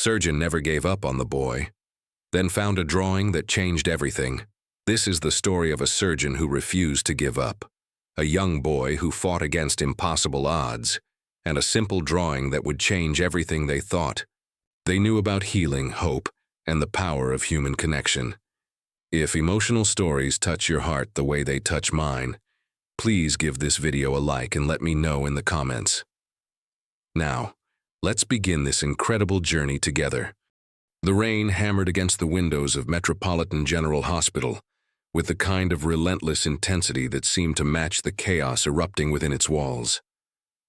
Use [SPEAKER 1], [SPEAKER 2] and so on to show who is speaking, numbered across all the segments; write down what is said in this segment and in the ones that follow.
[SPEAKER 1] Surgeon never gave up on the boy, then found a drawing that changed everything. This is the story of a surgeon who refused to give up, a young boy who fought against impossible odds, and a simple drawing that would change everything they thought. They knew about healing, hope, and the power of human connection. If emotional stories touch your heart the way they touch mine, please give this video a like and let me know in the comments. Now, let's begin this incredible journey together. The rain hammered against the windows of Metropolitan General Hospital with the kind of relentless intensity that seemed to match the chaos erupting within its walls.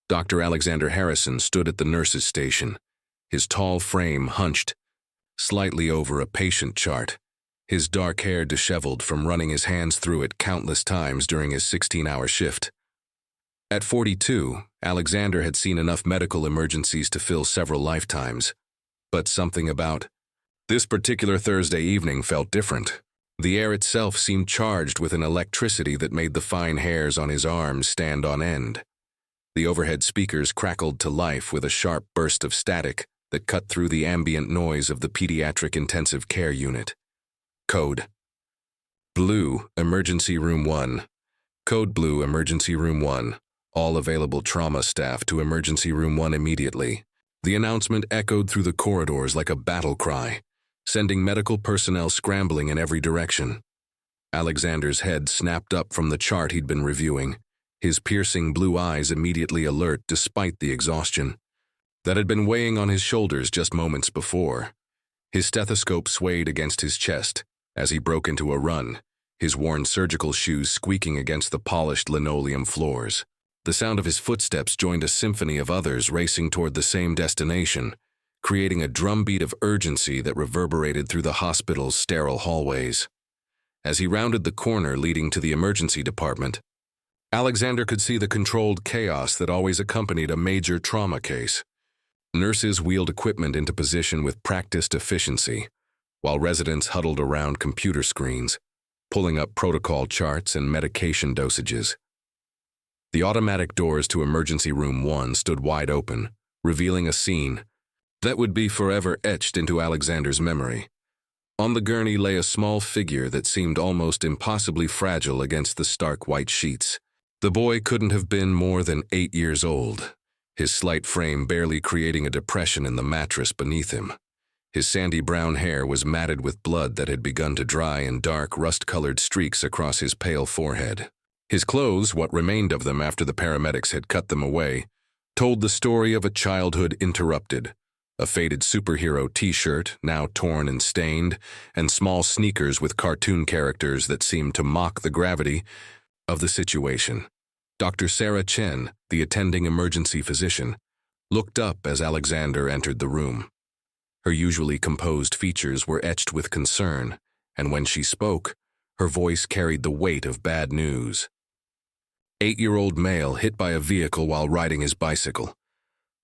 [SPEAKER 1] Dr. Alexander Harrison stood at the nurse's station, his tall frame hunched slightly over a patient chart, his dark hair disheveled from running his hands through it countless times during his 16-hour shift. At 42, Alexander had seen enough medical emergencies to fill several lifetimes, but something about this particular Thursday evening felt different. The air itself seemed charged with an electricity that made the fine hairs on his arms stand on end. The overhead speakers crackled to life with a sharp burst of static that cut through the ambient noise of the pediatric intensive care unit. Code Blue, Emergency Room 1. Code Blue, Emergency Room 1. All available trauma staff to Emergency Room 1 immediately. The announcement echoed through the corridors like a battle cry, sending medical personnel scrambling in every direction. Alexander's head snapped up from the chart he'd been reviewing, his piercing blue eyes immediately alert despite the exhaustion that had been weighing on his shoulders just moments before. His stethoscope swayed against his chest as he broke into a run, his worn surgical shoes squeaking against the polished linoleum floors. The sound of his footsteps joined a symphony of others racing toward the same destination, creating a drumbeat of urgency that reverberated through the hospital's sterile hallways. As he rounded the corner leading to the emergency department, Alexander could see the controlled chaos that always accompanied a major trauma case. Nurses wheeled equipment into position with practiced efficiency, while residents huddled around computer screens, pulling up protocol charts and medication dosages. The automatic doors to Emergency Room 1 stood wide open, revealing a scene that would be forever etched into Alexander's memory. On the gurney lay a small figure that seemed almost impossibly fragile against the stark white sheets. The boy couldn't have been more than 8 years old, his slight frame barely creating a depression in the mattress beneath him. His sandy brown hair was matted with blood that had begun to dry in dark, rust-colored streaks across his pale forehead. His clothes, what remained of them after the paramedics had cut them away, told the story of a childhood interrupted. A faded superhero t-shirt, now torn and stained, and small sneakers with cartoon characters that seemed to mock the gravity of the situation. Dr. Sarah Chen, the attending emergency physician, looked up as Alexander entered the room. Her usually composed features were etched with concern, and when she spoke, her voice carried the weight of bad news. 8-year-old male hit by a vehicle while riding his bicycle.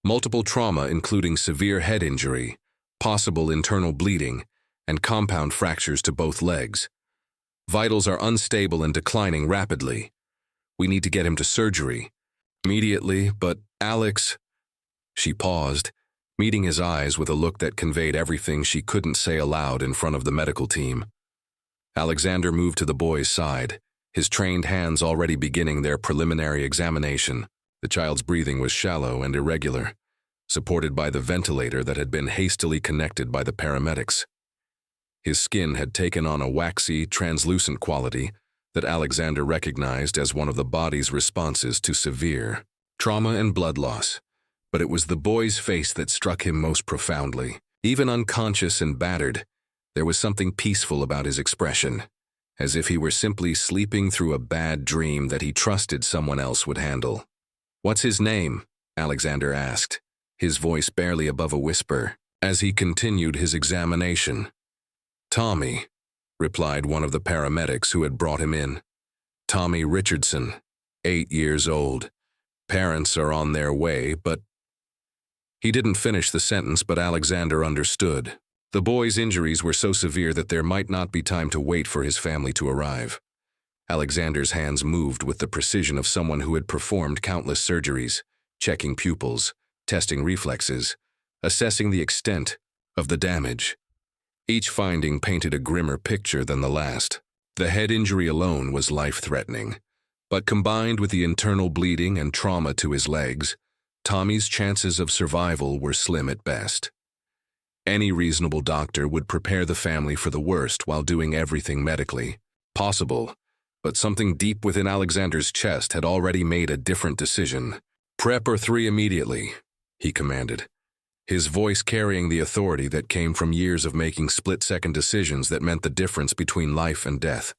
[SPEAKER 1] Multiple trauma including severe head injury, possible internal bleeding, and compound fractures to both legs. Vitals are unstable and declining rapidly. We need to get him to surgery immediately, but Alex... She paused, meeting his eyes with a look that conveyed everything she couldn't say aloud in front of the medical team. Alexander moved to the boy's side, his trained hands already beginning their preliminary examination. The child's breathing was shallow and irregular, supported by the ventilator that had been hastily connected by the paramedics. His skin had taken on a waxy, translucent quality that Alexander recognized as one of the body's responses to severe trauma and blood loss. But it was the boy's face that struck him most profoundly. Even unconscious and battered, there was something peaceful about his expression, as if he were simply sleeping through a bad dream that he trusted someone else would handle. "What's his name?" Alexander asked, his voice barely above a whisper, as he continued his examination. "Tommy," replied one of the paramedics who had brought him in. "Tommy Richardson, 8 years old. Parents are on their way, but..." He didn't finish the sentence, but Alexander understood. The boy's injuries were so severe that there might not be time to wait for his family to arrive. Alexander's hands moved with the precision of someone who had performed countless surgeries, checking pupils, testing reflexes, assessing the extent of the damage. Each finding painted a grimmer picture than the last. The head injury alone was life-threatening, but combined with the internal bleeding and trauma to his legs, Tommy's chances of survival were slim at best. Any reasonable doctor would prepare the family for the worst while doing everything medically possible, but something deep within Alexander's chest had already made a different decision. "Prep or 3 immediately," he commanded, his voice carrying the authority that came from years of making split-second decisions that meant the difference between life and death.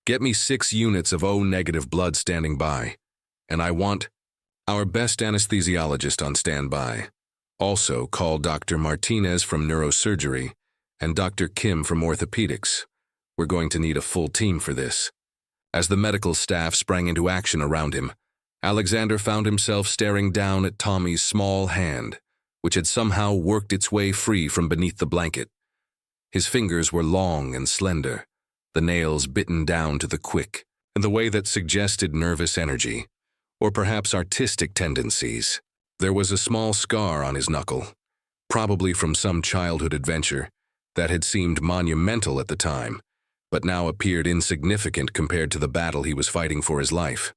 [SPEAKER 1] "Get me 6 units of O-negative blood standing by, and I want our best anesthesiologist on standby. Also, call Dr. Martinez from neurosurgery and Dr. Kim from orthopedics. We're going to need a full team for this." As the medical staff sprang into action around him, Alexander found himself staring down at Tommy's small hand, which had somehow worked its way free from beneath the blanket. His fingers were long and slender, the nails bitten down to the quick, in the way that suggested nervous energy, or perhaps artistic tendencies. There was a small scar on his knuckle, probably from some childhood adventure that had seemed monumental at the time, but now appeared insignificant compared to the battle he was fighting for his life.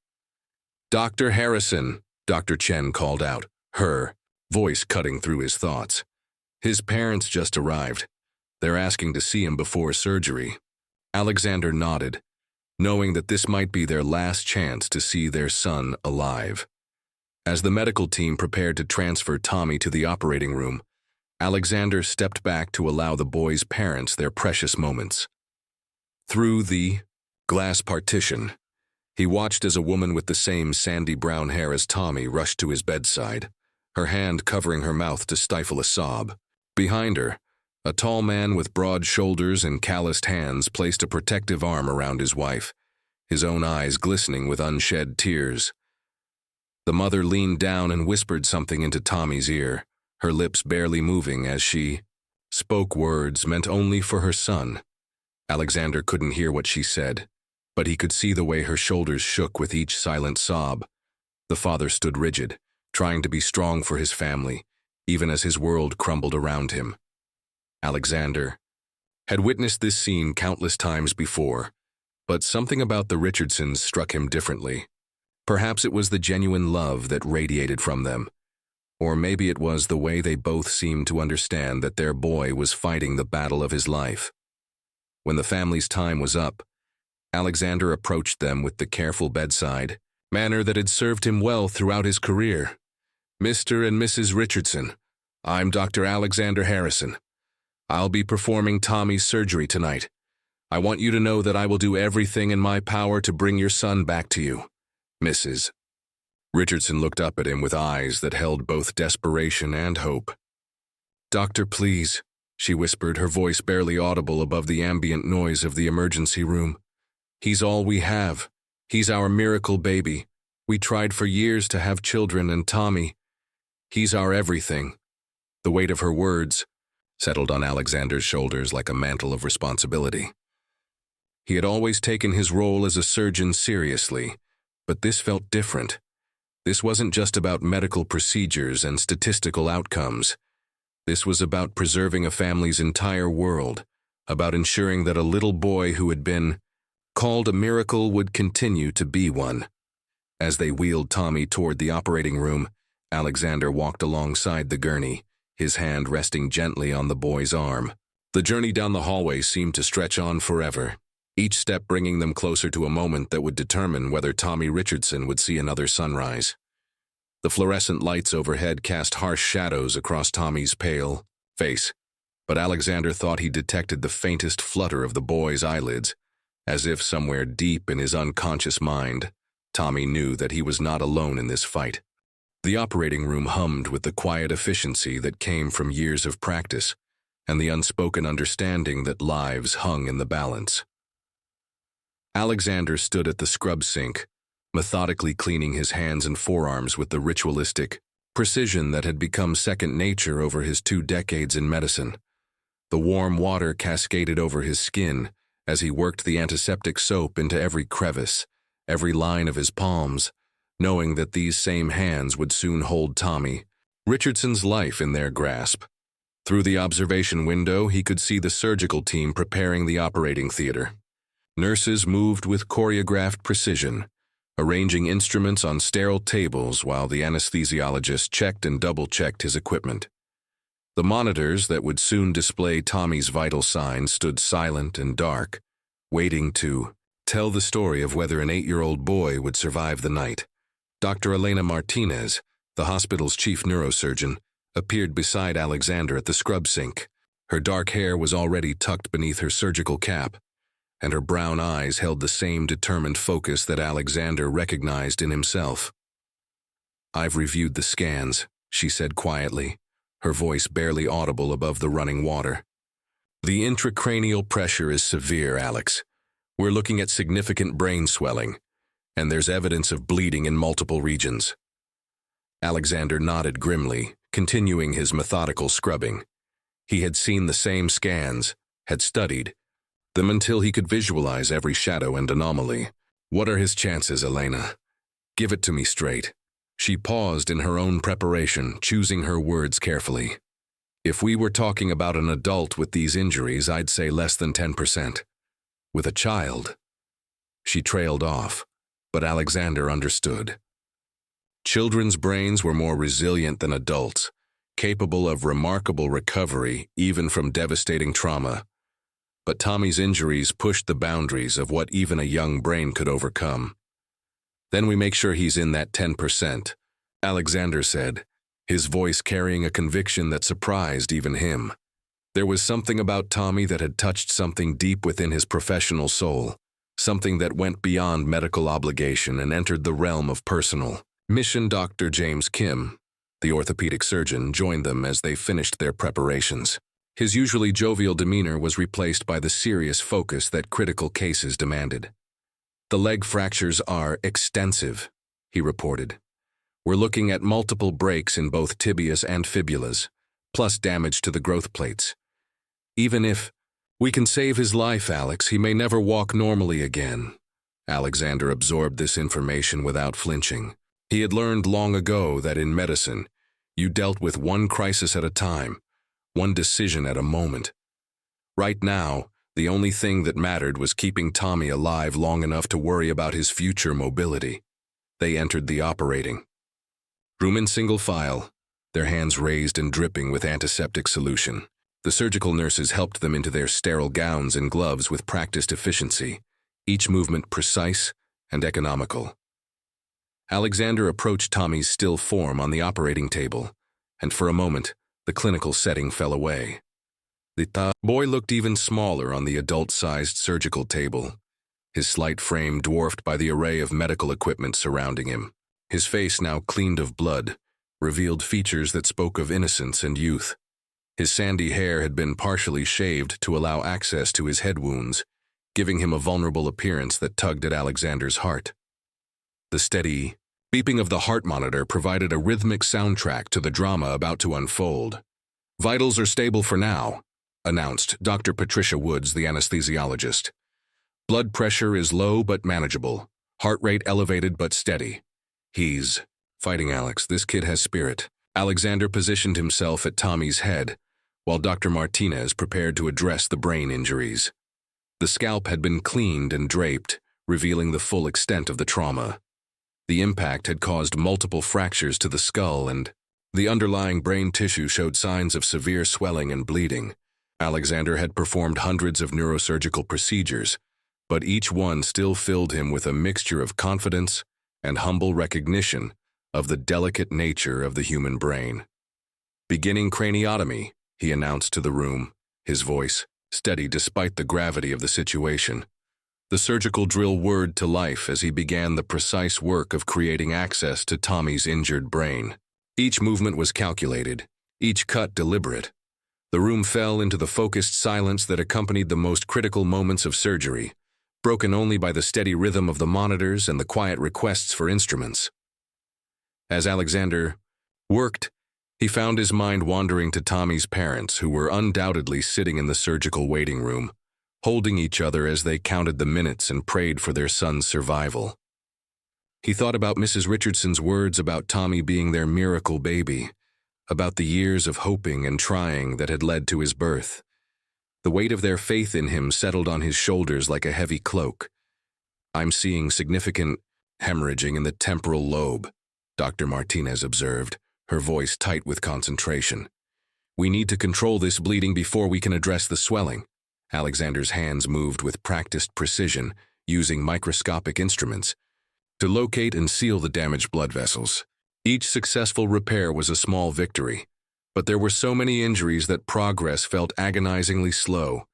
[SPEAKER 1] "Dr. Harrison," Dr. Chen called out, her voice cutting through his thoughts. "His parents just arrived. They're asking to see him before surgery." Alexander nodded, knowing that this might be their last chance to see their son alive. As the medical team prepared to transfer Tommy to the operating room, Alexander stepped back to allow the boy's parents their precious moments. Through the glass partition, he watched as a woman with the same sandy brown hair as Tommy rushed to his bedside, her hand covering her mouth to stifle a sob. Behind her, a tall man with broad shoulders and calloused hands placed a protective arm around his wife, his own eyes glistening with unshed tears. The mother leaned down and whispered something into Tommy's ear, her lips barely moving as she spoke words meant only for her son. Alexander couldn't hear what she said, but he could see the way her shoulders shook with each silent sob. The father stood rigid, trying to be strong for his family, even as his world crumbled around him. Alexander had witnessed this scene countless times before, but something about the Richardsons struck him differently. Perhaps it was the genuine love that radiated from them, or maybe it was the way they both seemed to understand that their boy was fighting the battle of his life. When the family's time was up, Alexander approached them with the careful bedside manner that had served him well throughout his career. "Mr. and Mrs. Richardson, I'm Dr. Alexander Harrison. I'll be performing Tommy's surgery tonight. I want you to know that I will do everything in my power to bring your son back to you, Mrs." Richardson looked up at him with eyes that held both desperation and hope. "Doctor, please," she whispered, her voice barely audible above the ambient noise of the emergency room. "He's all we have. He's our miracle baby. We tried for years to have children, and Tommy, he's our everything." The weight of her words settled on Alexander's shoulders like a mantle of responsibility. He had always taken his role as a surgeon seriously, but this felt different. This wasn't just about medical procedures and statistical outcomes. This was about preserving a family's entire world, about ensuring that a little boy who had been called a miracle would continue to be one. As they wheeled Tommy toward the operating room, Alexander walked alongside the gurney, his hand resting gently on the boy's arm. The journey down the hallway seemed to stretch on forever, each step bringing them closer to a moment that would determine whether Tommy Richardson would see another sunrise. The fluorescent lights overhead cast harsh shadows across Tommy's pale face, but Alexander thought he detected the faintest flutter of the boy's eyelids, as if somewhere deep in his unconscious mind, Tommy knew that he was not alone in this fight. The operating room hummed with the quiet efficiency that came from years of practice and the unspoken understanding that lives hung in the balance. Alexander stood at the scrub sink, methodically cleaning his hands and forearms with the ritualistic precision that had become second nature over his 2 decades in medicine. The warm water cascaded over his skin as he worked the antiseptic soap into every crevice, every line of his palms, knowing that these same hands would soon hold Tommy Richardson's life in their grasp. Through the observation window, he could see the surgical team preparing the operating theater. Nurses moved with choreographed precision, arranging instruments on sterile tables while the anesthesiologist checked and double-checked his equipment. The monitors that would soon display Tommy's vital signs stood silent and dark, waiting to tell the story of whether an 8-year-old boy would survive the night. Dr. Elena Martinez, the hospital's chief neurosurgeon, appeared beside Alexander at the scrub sink. Her dark hair was already tucked beneath her surgical cap, and her brown eyes held the same determined focus that Alexander recognized in himself. "I've reviewed the scans," she said quietly, her voice barely audible above the running water. "The intracranial pressure is severe, Alex. We're looking at significant brain swelling, and there's evidence of bleeding in multiple regions." Alexander nodded grimly, continuing his methodical scrubbing. He had seen the same scans, had studied them until he could visualize every shadow and anomaly. "What are his chances, Elena? Give it to me straight." She paused in her own preparation, choosing her words carefully. "If we were talking about an adult with these injuries, I'd say less than 10%. With a child..." She trailed off, but Alexander understood. Children's brains were more resilient than adults, capable of remarkable recovery even from devastating trauma. But Tommy's injuries pushed the boundaries of what even a young brain could overcome. "Then we make sure he's in that 10%, Alexander said, his voice carrying a conviction that surprised even him. There was something about Tommy that had touched something deep within his professional soul, something that went beyond medical obligation and entered the realm of personal mission. Dr. James Kim, the orthopedic surgeon, joined them as they finished their preparations. His usually jovial demeanor was replaced by the serious focus that critical cases demanded. "The leg fractures are extensive," he reported. "We're looking at multiple breaks in both tibias and fibulas, plus damage to the growth plates. Even if we can save his life, Alex, he may never walk normally again." Alexander absorbed this information without flinching. He had learned long ago that in medicine, you dealt with one crisis at a time, one decision at a moment. Right now, the only thing that mattered was keeping Tommy alive long enough to worry about his future mobility. They entered the operating room in single file, their hands raised and dripping with antiseptic solution. The surgical nurses helped them into their sterile gowns and gloves with practiced efficiency, each movement precise and economical. Alexander approached Tommy's still form on the operating table, and for a moment, the clinical setting fell away. The boy looked even smaller on the adult-sized surgical table, his slight frame dwarfed by the array of medical equipment surrounding him. His face, now cleaned of blood, revealed features that spoke of innocence and youth. His sandy hair had been partially shaved to allow access to his head wounds, giving him a vulnerable appearance that tugged at Alexander's heart. The steady beeping of the heart monitor provided a rhythmic soundtrack to the drama about to unfold. "Vitals are stable for now," announced Dr. Patricia Woods, the anesthesiologist. "Blood pressure is low but manageable, heart rate elevated but steady. He's fighting, Alex. This kid has spirit." Alexander positioned himself at Tommy's head, while Dr. Martinez prepared to address the brain injuries. The scalp had been cleaned and draped, revealing the full extent of the trauma. The impact had caused multiple fractures to the skull, and the underlying brain tissue showed signs of severe swelling and bleeding. Alexander had performed hundreds of neurosurgical procedures, but each one still filled him with a mixture of confidence and humble recognition of the delicate nature of the human brain. "Beginning craniotomy," he announced to the room, his voice steady despite the gravity of the situation. The surgical drill whirred to life as he began the precise work of creating access to Tommy's injured brain. Each movement was calculated, each cut deliberate. The room fell into the focused silence that accompanied the most critical moments of surgery, broken only by the steady rhythm of the monitors and the quiet requests for instruments. As Alexander worked, he found his mind wandering to Tommy's parents, who were undoubtedly sitting in the surgical waiting room, holding each other as they counted the minutes and prayed for their son's survival. He thought about Mrs. Richardson's words about Tommy being their miracle baby, about the years of hoping and trying that had led to his birth. The weight of their faith in him settled on his shoulders like a heavy cloak. "I'm seeing significant hemorrhaging in the temporal lobe," Dr. Martinez observed, her voice tight with concentration. "We need to control this bleeding before we can address the swelling." Alexander's hands moved with practiced precision, using microscopic instruments to locate and seal the damaged blood vessels. Each successful repair was a small victory, but there were so many injuries that progress felt agonizingly slow.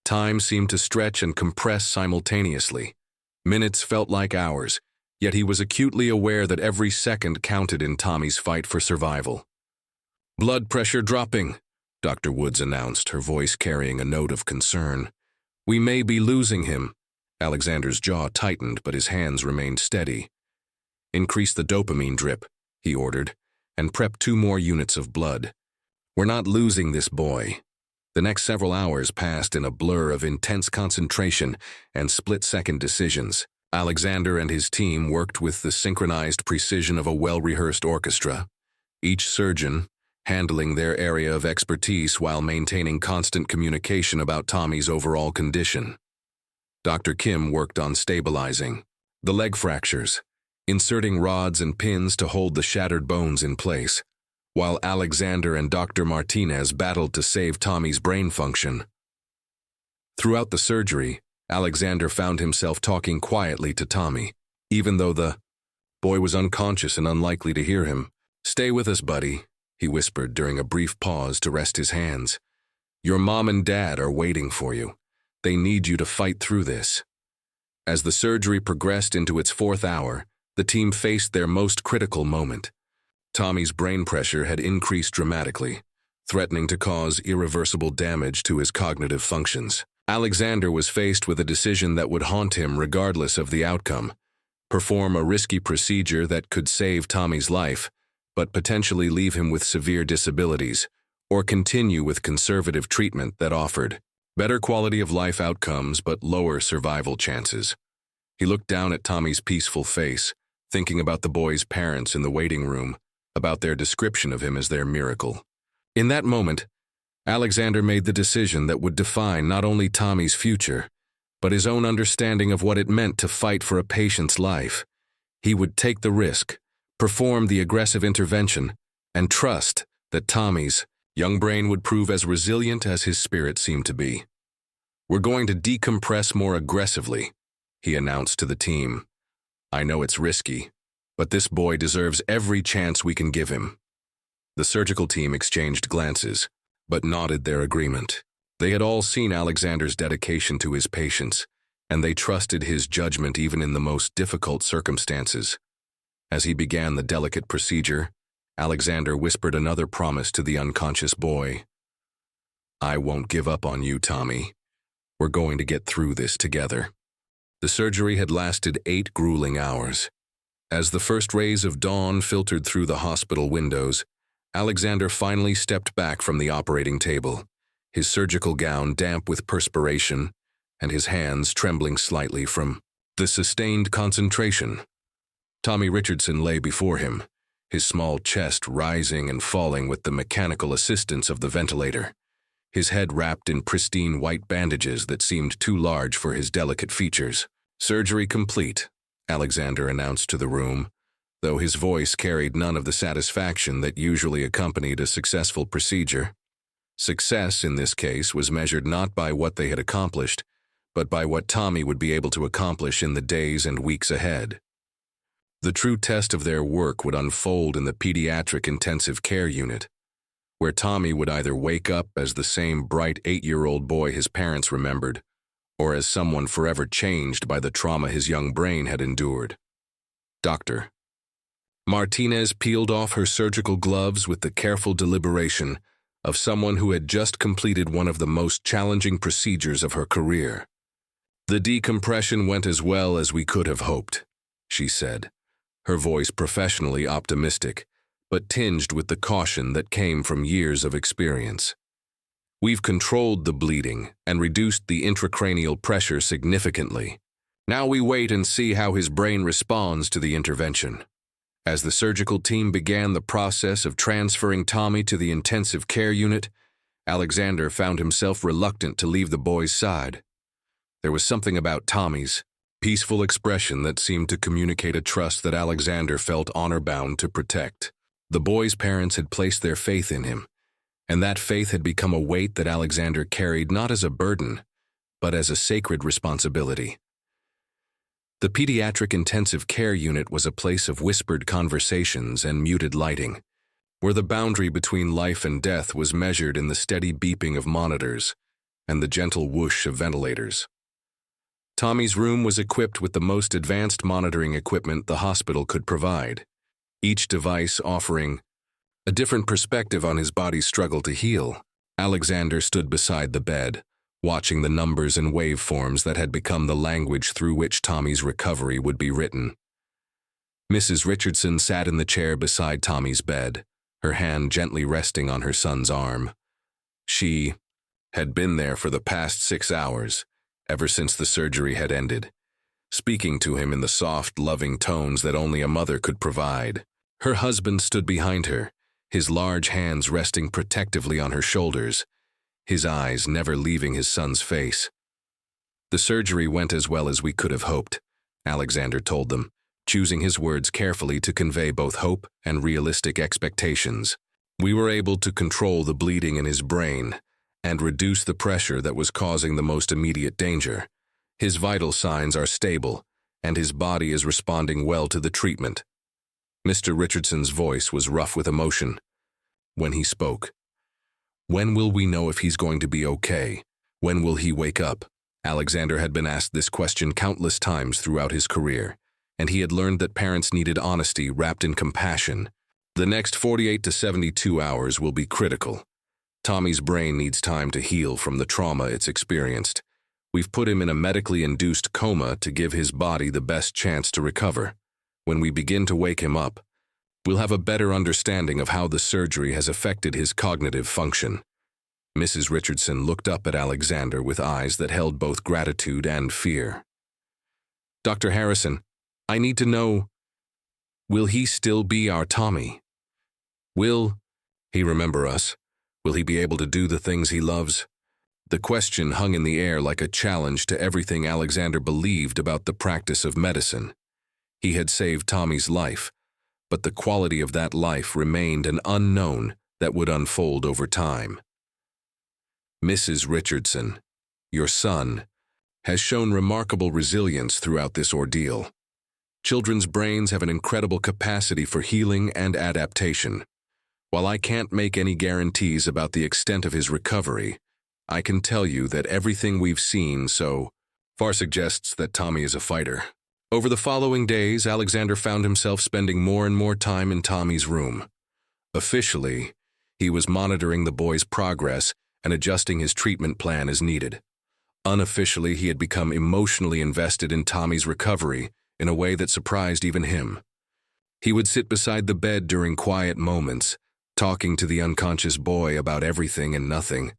[SPEAKER 1] Time seemed to stretch and compress simultaneously. Minutes felt like hours, yet he was acutely aware that every second counted in Tommy's fight for survival. "Blood pressure dropping," Dr. Woods announced, her voice carrying a note of concern. "We may be losing him." Alexander's jaw tightened, but his hands remained steady. "Increase the dopamine drip," he ordered, "and prep 2 more units of blood. We're not losing this boy." The next several hours passed in a blur of intense concentration and split-second decisions. Alexander and his team worked with the synchronized precision of a well-rehearsed orchestra, each surgeon handling their area of expertise while maintaining constant communication about Tommy's overall condition. Dr. Kim worked on stabilizing the leg fractures, inserting rods and pins to hold the shattered bones in place, while Alexander and Dr. Martinez battled to save Tommy's brain function. Throughout the surgery, Alexander found himself talking quietly to Tommy, even though the boy was unconscious and unlikely to hear him. "Stay with us, buddy," he whispered during a brief pause to rest his hands. "Your mom and dad are waiting for you. They need you to fight through this." As the surgery progressed into its 4th hour, the team faced their most critical moment. Tommy's brain pressure had increased dramatically, threatening to cause irreversible damage to his cognitive functions. Alexander was faced with a decision that would haunt him regardless of the outcome: perform a risky procedure that could save Tommy's life, but potentially leave him with severe disabilities, or continue with conservative treatment that offered better quality of life outcomes but lower survival chances. He looked down at Tommy's peaceful face, thinking about the boy's parents in the waiting room, about their description of him as their miracle. In that moment, Alexander made the decision that would define not only Tommy's future, but his own understanding of what it meant to fight for a patient's life. He would take the risk, perform the aggressive intervention, and trust that Tommy's young brain would prove as resilient as his spirit seemed to be. "We're going to decompress more aggressively," he announced to the team. "I know it's risky, but this boy deserves every chance we can give him." The surgical team exchanged glances, but nodded their agreement. They had all seen Alexander's dedication to his patients, and they trusted his judgment even in the most difficult circumstances. As he began the delicate procedure, Alexander whispered another promise to the unconscious boy. "I won't give up on you, Tommy. We're going to get through this together." The surgery had lasted 8 grueling hours. As the first rays of dawn filtered through the hospital windows, Alexander finally stepped back from the operating table, his surgical gown damp with perspiration and his hands trembling slightly from the sustained concentration. Tommy Richardson lay before him, his small chest rising and falling with the mechanical assistance of the ventilator, his head wrapped in pristine white bandages that seemed too large for his delicate features. "Surgery complete," Alexander announced to the room, though his voice carried none of the satisfaction that usually accompanied a successful procedure. Success, in this case, was measured not by what they had accomplished, but by what Tommy would be able to accomplish in the days and weeks ahead. The true test of their work would unfold in the pediatric intensive care unit, where Tommy would either wake up as the same bright 8-year-old boy his parents remembered, or as someone forever changed by the trauma his young brain had endured. Dr. Martinez peeled off her surgical gloves with the careful deliberation of someone who had just completed one of the most challenging procedures of her career. "The decompression went as well as we could have hoped," she said, her voice professionally optimistic, but tinged with the caution that came from years of experience. "We've controlled the bleeding and reduced the intracranial pressure significantly. Now we wait and see how his brain responds to the intervention." As the surgical team began the process of transferring Tommy to the intensive care unit, Alexander found himself reluctant to leave the boy's side. There was something about Tommy's peaceful expression that seemed to communicate a trust that Alexander felt honor-bound to protect. The boy's parents had placed their faith in him, and that faith had become a weight that Alexander carried not as a burden, but as a sacred responsibility. The pediatric intensive care unit was a place of whispered conversations and muted lighting, where the boundary between life and death was measured in the steady beeping of monitors and the gentle whoosh of ventilators. Tommy's room was equipped with the most advanced monitoring equipment the hospital could provide, each device offering a different perspective on his body's struggle to heal. Alexander stood beside the bed, watching the numbers and waveforms that had become the language through which Tommy's recovery would be written. Mrs. Richardson sat in the chair beside Tommy's bed, her hand gently resting on her son's arm. She had been there for the past 6 hours, ever since the surgery had ended, speaking to him in the soft, loving tones that only a mother could provide. Her husband stood behind her, his large hands resting protectively on her shoulders, his eyes never leaving his son's face. "The surgery went as well as we could have hoped," Alexander told them, choosing his words carefully to convey both hope and realistic expectations. "We were able to control the bleeding in his brain and reduce the pressure that was causing the most immediate danger. His vital signs are stable, and his body is responding well to the treatment." Mr. Richardson's voice was rough with emotion when he spoke. "When will we know if he's going to be okay? When will he wake up?" Alexander had been asked this question countless times throughout his career, and he had learned that parents needed honesty wrapped in compassion. The next 48 to 72 hours will be critical. Tommy's brain needs time to heal from the trauma it's experienced. We've put him in a medically induced coma to give his body the best chance to recover. When we begin to wake him up, we'll have a better understanding of how the surgery has affected his cognitive function. Mrs. Richardson looked up at Alexander with eyes that held both gratitude and fear. "Dr. Harrison, I need to know, will he still be our Tommy? Will he remember us? Will he be able to do the things he loves?" The question hung in the air like a challenge to everything Alexander believed about the practice of medicine. He had saved Tommy's life, but the quality of that life remained an unknown that would unfold over time. "Mrs. Richardson, your son, has shown remarkable resilience throughout this ordeal. Children's brains have an incredible capacity for healing and adaptation. While I can't make any guarantees about the extent of his recovery, I can tell you that everything we've seen so far suggests that Tommy is a fighter." Over the following days, Alexander found himself spending more and more time in Tommy's room. Officially, he was monitoring the boy's progress and adjusting his treatment plan as needed. Unofficially, he had become emotionally invested in Tommy's recovery in a way that surprised even him. He would sit beside the bed during quiet moments, talking to the unconscious boy about everything and nothing,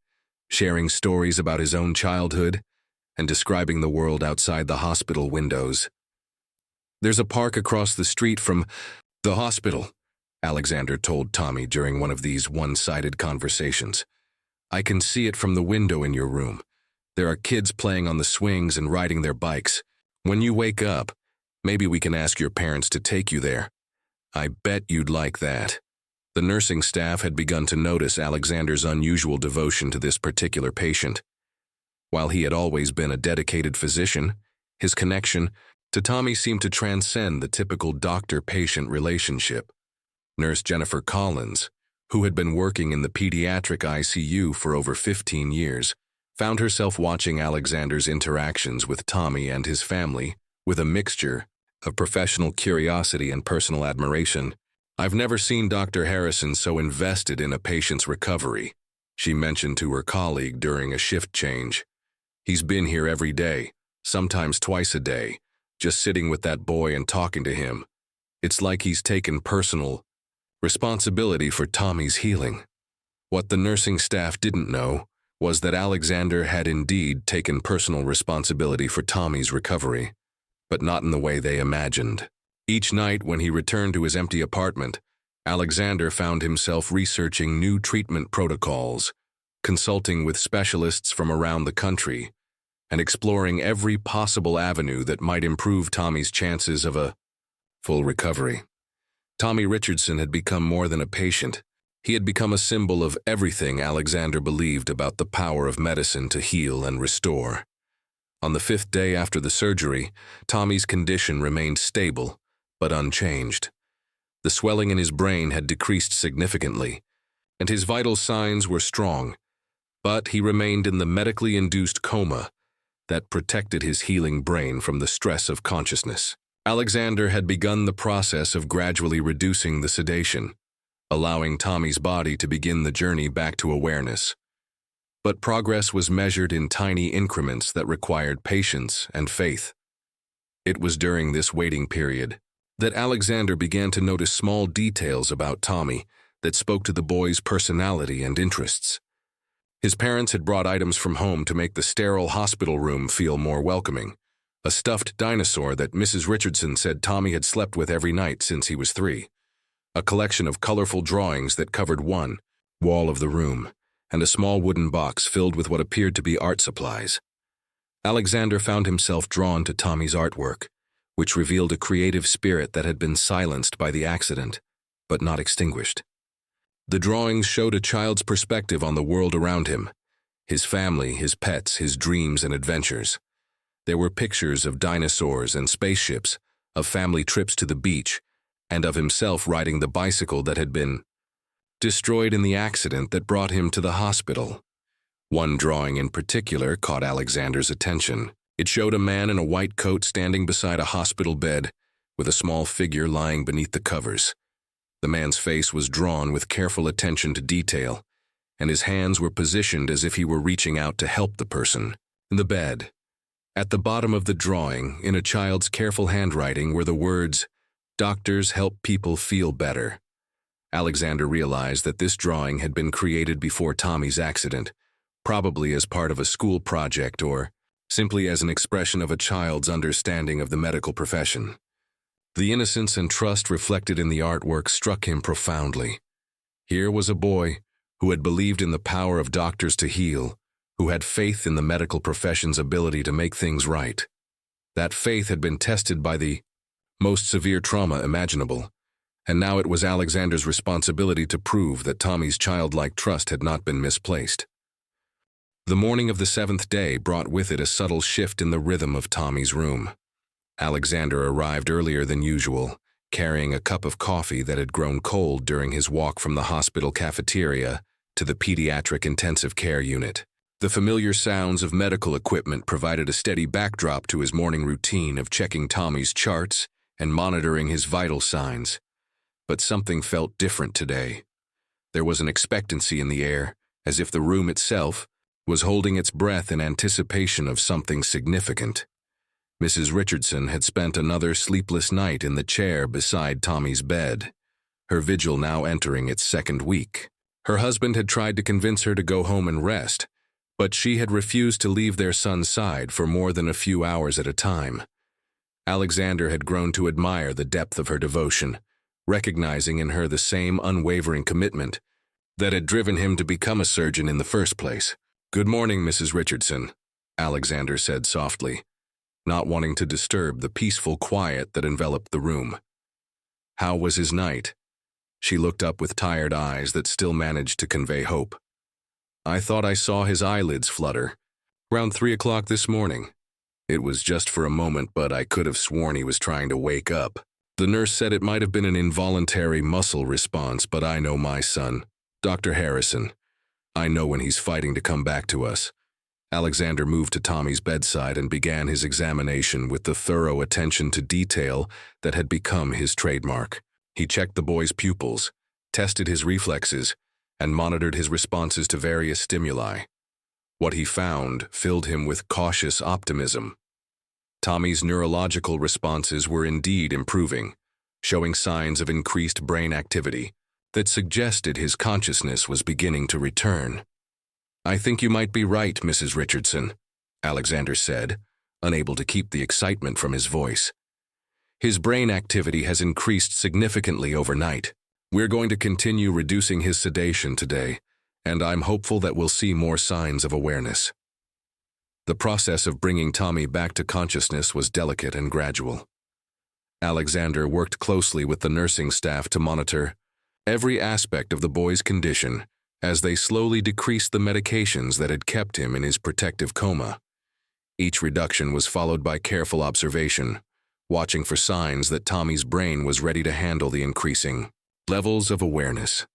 [SPEAKER 1] sharing stories about his own childhood, and describing the world outside the hospital windows. "There's a park across the street from the hospital," Alexander told Tommy during one of these one-sided conversations. "I can see it from the window in your room. There are kids playing on the swings and riding their bikes. When you wake up, maybe we can ask your parents to take you there. I bet you'd like that." The nursing staff had begun to notice Alexander's unusual devotion to this particular patient. While he had always been a dedicated physician, his connection to Tommy seemed to transcend the typical doctor-patient relationship. Nurse Jennifer Collins, who had been working in the pediatric ICU for over 15 years, found herself watching Alexander's interactions with Tommy and his family with a mixture of professional curiosity and personal admiration. "I've never seen Dr. Harrison so invested in a patient's recovery," she mentioned to her colleague during a shift change. "He's been here every day, sometimes twice a day, just sitting with that boy and talking to him. It's like he's taken personal responsibility for Tommy's healing." What the nursing staff didn't know was that Alexander had indeed taken personal responsibility for Tommy's recovery, but not in the way they imagined. Each night when he returned to his empty apartment, Alexander found himself researching new treatment protocols, consulting with specialists from around the country, and exploring every possible avenue that might improve Tommy's chances of a full recovery. Tommy Richardson had become more than a patient. He had become a symbol of everything Alexander believed about the power of medicine to heal and restore. On the 5th day after the surgery, Tommy's condition remained stable, but unchanged. The swelling in his brain had decreased significantly, and his vital signs were strong, but he remained in the medically induced coma that protected his healing brain from the stress of consciousness. Alexander had begun the process of gradually reducing the sedation, allowing Tommy's body to begin the journey back to awareness. But progress was measured in tiny increments that required patience and faith. It was during this waiting period that Alexander began to notice small details about Tommy that spoke to the boy's personality and interests. His parents had brought items from home to make the sterile hospital room feel more welcoming. A stuffed dinosaur that Mrs. Richardson said Tommy had slept with every night since he was 3. A collection of colorful drawings that covered one wall of the room, and a small wooden box filled with what appeared to be art supplies. Alexander found himself drawn to Tommy's artwork, which revealed a creative spirit that had been silenced by the accident, but not extinguished. The drawings showed a child's perspective on the world around him, his family, his pets, his dreams and adventures. There were pictures of dinosaurs and spaceships, of family trips to the beach, and of himself riding the bicycle that had been destroyed in the accident that brought him to the hospital. One drawing in particular caught Alexander's attention. It showed a man in a white coat standing beside a hospital bed with a small figure lying beneath the covers. The man's face was drawn with careful attention to detail, and his hands were positioned as if he were reaching out to help the person. In the bed, at the bottom of the drawing, in a child's careful handwriting, were the words, "Doctors help people feel better." Alexander realized that this drawing had been created before Tommy's accident, probably as part of a school project or simply as an expression of a child's understanding of the medical profession. The innocence and trust reflected in the artwork struck him profoundly. Here was a boy who had believed in the power of doctors to heal, who had faith in the medical profession's ability to make things right. That faith had been tested by the most severe trauma imaginable, and now it was Alexander's responsibility to prove that Tommy's childlike trust had not been misplaced. The morning of the 7th day brought with it a subtle shift in the rhythm of Tommy's room. Alexander arrived earlier than usual, carrying a cup of coffee that had grown cold during his walk from the hospital cafeteria to the pediatric intensive care unit. The familiar sounds of medical equipment provided a steady backdrop to his morning routine of checking Tommy's charts and monitoring his vital signs. But something felt different today. There was an expectancy in the air, as if the room itself was holding its breath in anticipation of something significant. Mrs. Richardson had spent another sleepless night in the chair beside Tommy's bed, her vigil now entering its 2nd week. Her husband had tried to convince her to go home and rest, but she had refused to leave their son's side for more than a few hours at a time. Alexander had grown to admire the depth of her devotion, recognizing in her the same unwavering commitment that had driven him to become a surgeon in the first place. "Good morning, Mrs. Richardson," Alexander said softly, not wanting to disturb the peaceful quiet that enveloped the room. How was his night? She looked up with tired eyes that still managed to convey hope. "I thought I saw his eyelids flutter. Around 3 o'clock this morning. It was just for a moment, but I could have sworn he was trying to wake up. The nurse said it might have been an involuntary muscle response, but I know my son, Dr. Harrison. I know when he's fighting to come back to us." Alexander moved to Tommy's bedside and began his examination with the thorough attention to detail that had become his trademark. He checked the boy's pupils, tested his reflexes, and monitored his responses to various stimuli. What he found filled him with cautious optimism. Tommy's neurological responses were indeed improving, showing signs of increased brain activity that suggested his consciousness was beginning to return. "I think you might be right, Mrs. Richardson," Alexander said, unable to keep the excitement from his voice. His brain activity has increased significantly overnight. We're going to continue reducing his sedation today, and I'm hopeful that we'll see more signs of awareness. The process of bringing Tommy back to consciousness was delicate and gradual. Alexander worked closely with the nursing staff to monitor every aspect of the boy's condition as they slowly decreased the medications that had kept him in his protective coma. Each reduction was followed by careful observation, watching for signs that Tommy's brain was ready to handle the increasing levels of awareness.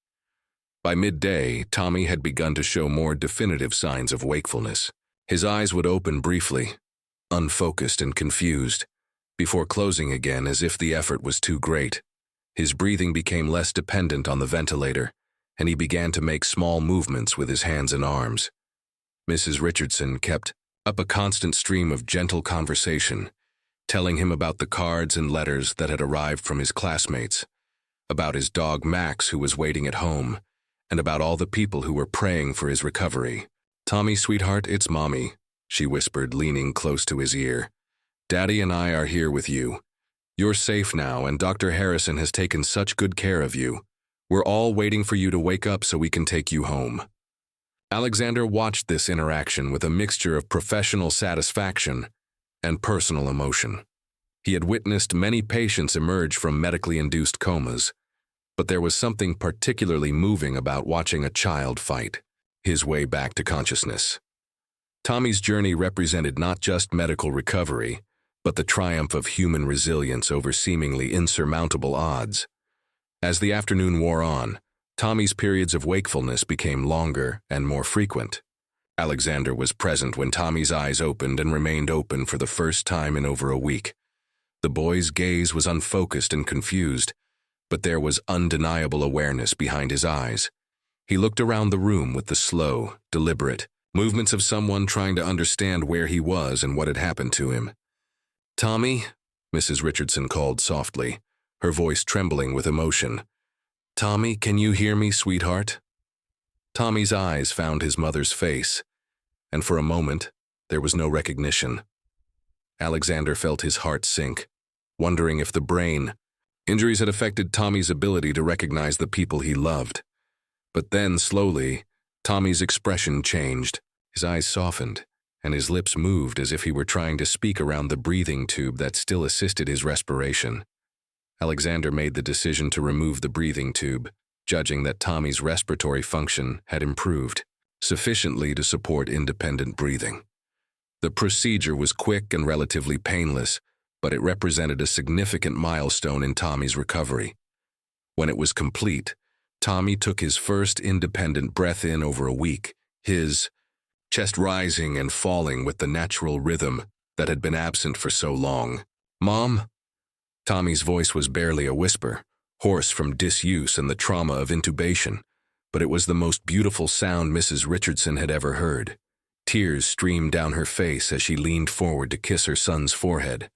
[SPEAKER 1] By midday, Tommy had begun to show more definitive signs of wakefulness. His eyes would open briefly, unfocused and confused, before closing again as if the effort was too great. His breathing became less dependent on the ventilator, and he began to make small movements with his hands and arms. Mrs. Richardson kept up a constant stream of gentle conversation, telling him about the cards and letters that had arrived from his classmates, about his dog Max who was waiting at home, and about all the people who were praying for his recovery. "Tommy, sweetheart, it's Mommy," she whispered, leaning close to his ear. "Daddy and I are here with you. You're safe now, and Dr. Harrison has taken such good care of you. We're all waiting for you to wake up so we can take you home." Alexander watched this interaction with a mixture of professional satisfaction and personal emotion. He had witnessed many patients emerge from medically induced comas, but there was something particularly moving about watching a child fight his way back to consciousness. Tommy's journey represented not just medical recovery, but the triumph of human resilience over seemingly insurmountable odds. As the afternoon wore on, Tommy's periods of wakefulness became longer and more frequent. Alexander was present when Tommy's eyes opened and remained open for the first time in over a week. The boy's gaze was unfocused and confused, but there was undeniable awareness behind his eyes. He looked around the room with the slow, deliberate movements of someone trying to understand where he was and what had happened to him. "Tommy," Mrs. Richardson called softly, her voice trembling with emotion. "Tommy, can you hear me, sweetheart?" Tommy's eyes found his mother's face, and for a moment, there was no recognition. Alexander felt his heart sink, wondering if the brain injuries had affected Tommy's ability to recognize the people he loved. But then, slowly, Tommy's expression changed. His eyes softened, and his lips moved as if he were trying to speak around the breathing tube that still assisted his respiration. Alexander made the decision to remove the breathing tube, judging that Tommy's respiratory function had improved sufficiently to support independent breathing. The procedure was quick and relatively painless, but it represented a significant milestone in Tommy's recovery. When it was complete, Tommy took his first independent breath in over a week, his chest rising and falling with the natural rhythm that had been absent for so long. "Mom?" Tommy's voice was barely a whisper, hoarse from disuse and the trauma of intubation, but it was the most beautiful sound Mrs. Richardson had ever heard. Tears streamed down her face as she leaned forward to kiss her son's forehead.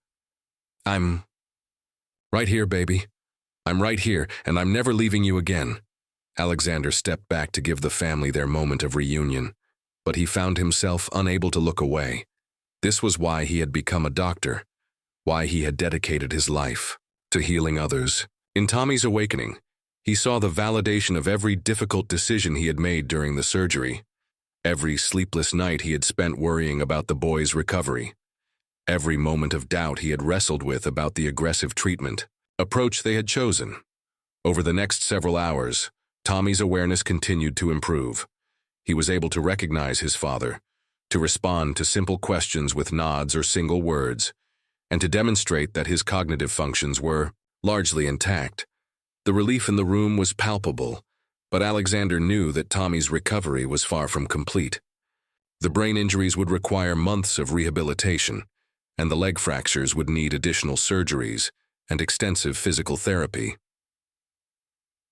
[SPEAKER 1] "I'm right here, baby. I'm right here, and I'm never leaving you again." Alexander stepped back to give the family their moment of reunion, but he found himself unable to look away. This was why he had become a doctor, why he had dedicated his life to healing others. In Tommy's awakening, he saw the validation of every difficult decision he had made during the surgery, every sleepless night he had spent worrying about the boy's recovery, every moment of doubt he had wrestled with about the aggressive treatment approach they had chosen. Over the next several hours, Tommy's awareness continued to improve. He was able to recognize his father, to respond to simple questions with nods or single words, and to demonstrate that his cognitive functions were largely intact. The relief in the room was palpable, but Alexander knew that Tommy's recovery was far from complete. The brain injuries would require months of rehabilitation, and the leg fractures would need additional surgeries and extensive physical therapy.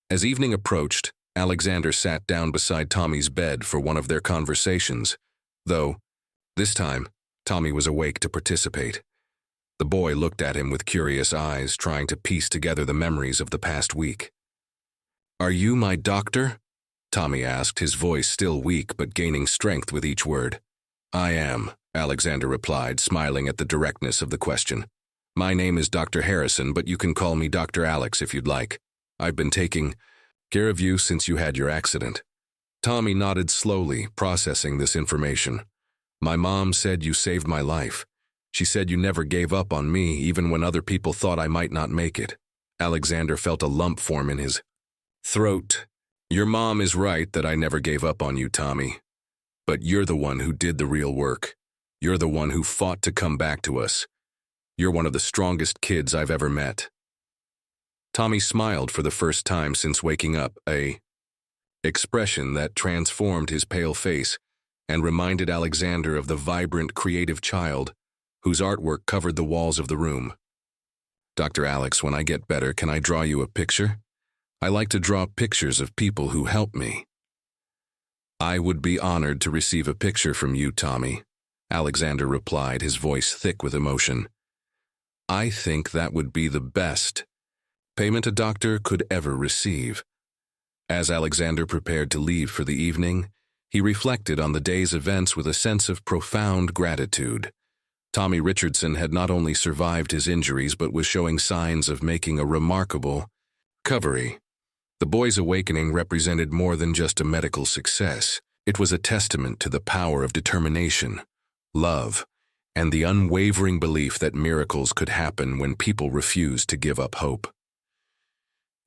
[SPEAKER 1] As evening approached, Alexander sat down beside Tommy's bed for one of their conversations, though, this time, Tommy was awake to participate. The boy looked at him with curious eyes, trying to piece together the memories of the past week. "Are you my doctor?" Tommy asked, his voice still weak but gaining strength with each word. "I am," Alexander replied, smiling at the directness of the question. My name is Dr. Harrison, but you can call me Dr. Alex if you'd like. I've been taking care of you since you had your accident." Tommy nodded slowly, processing this information. "My mom said you saved my life. She said you never gave up on me, even when other people thought I might not make it." Alexander felt a lump form in his throat. "Your mom is right that I never gave up on you, Tommy. But you're the one who did the real work. You're the one who fought to come back to us. You're one of the strongest kids I've ever met." Tommy smiled for the first time since waking up, a expression that transformed his pale face and reminded Alexander of the vibrant, creative child whose artwork covered the walls of the room. "Dr. Alex, when I get better, can I draw you a picture? I like to draw pictures of people who help me." "I would be honored to receive a picture from you, Tommy," Alexander replied, his voice thick with emotion. "I think that would be the best payment a doctor could ever receive." As Alexander prepared to leave for the evening, he reflected on the day's events with a sense of profound gratitude. Tommy Richardson had not only survived his injuries but was showing signs of making a remarkable recovery. The boy's awakening represented more than just a medical success. It was a testament to the power of determination, love, and the unwavering belief that miracles could happen when people refused to give up hope.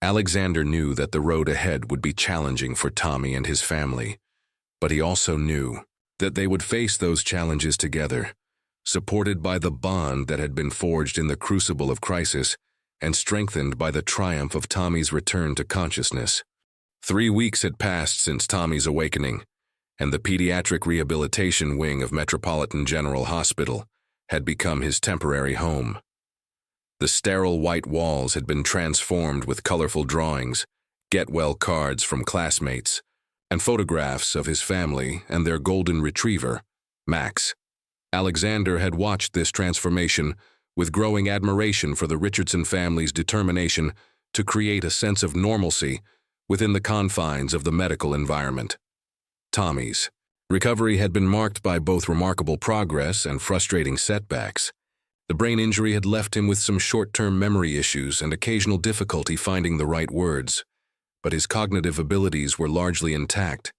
[SPEAKER 1] Alexander knew that the road ahead would be challenging for Tommy and his family, but he also knew that they would face those challenges together, supported by the bond that had been forged in the crucible of crisis and strengthened by the triumph of Tommy's return to consciousness. 3 weeks had passed since Tommy's awakening, and the pediatric rehabilitation wing of Metropolitan General Hospital had become his temporary home. The sterile white walls had been transformed with colorful drawings, get-well cards from classmates, and photographs of his family and their golden retriever, Max. Alexander had watched this transformation with growing admiration for the Richardson family's determination to create a sense of normalcy within the confines of the medical environment. Tommy's recovery had been marked by both remarkable progress and frustrating setbacks. The brain injury had left him with some short-term memory issues and occasional difficulty finding the right words, but his cognitive abilities were largely intact.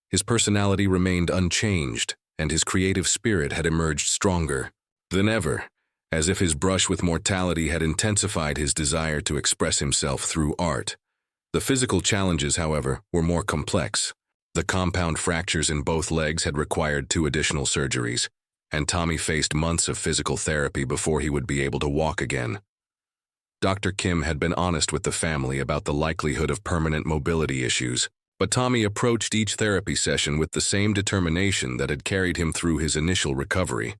[SPEAKER 1] His personality remained unchanged, and his creative spirit had emerged stronger than ever, as if his brush with mortality had intensified his desire to express himself through art. The physical challenges, however, were more complex. The compound fractures in both legs had required 2 additional surgeries, and Tommy faced months of physical therapy before he would be able to walk again. Dr. Kim had been honest with the family about the likelihood of permanent mobility issues, but Tommy approached each therapy session with the same determination that had carried him through his initial recovery.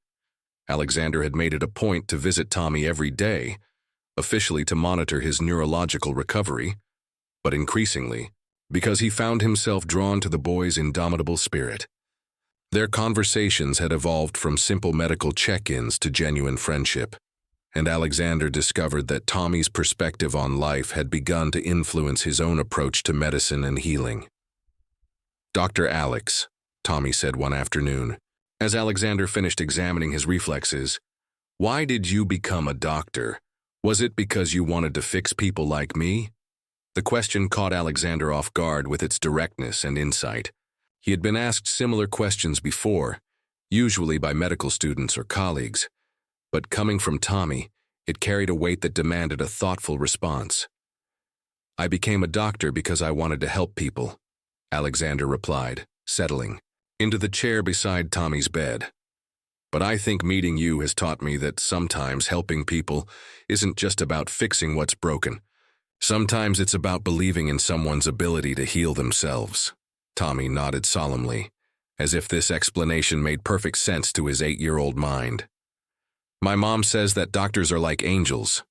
[SPEAKER 1] Alexander had made it a point to visit Tommy every day, officially to monitor his neurological recovery, but increasingly, because he found himself drawn to the boy's indomitable spirit. Their conversations had evolved from simple medical check-ins to genuine friendship, and Alexander discovered that Tommy's perspective on life had begun to influence his own approach to medicine and healing. "Dr. Alex," Tommy said one afternoon, as Alexander finished examining his reflexes, "why did you become a doctor? Was it because you wanted to fix people like me?" The question caught Alexander off guard with its directness and insight. He had been asked similar questions before, usually by medical students or colleagues, but coming from Tommy, it carried a weight that demanded a thoughtful response. "I became a doctor because I wanted to help people," Alexander replied, settling into the chair beside Tommy's bed. "But I think meeting you has taught me that sometimes helping people isn't just about fixing what's broken. Sometimes it's about believing in someone's ability to heal themselves." Tommy nodded solemnly, as if this explanation made perfect sense to his 8-year-old mind. "My mom says that doctors are like angels,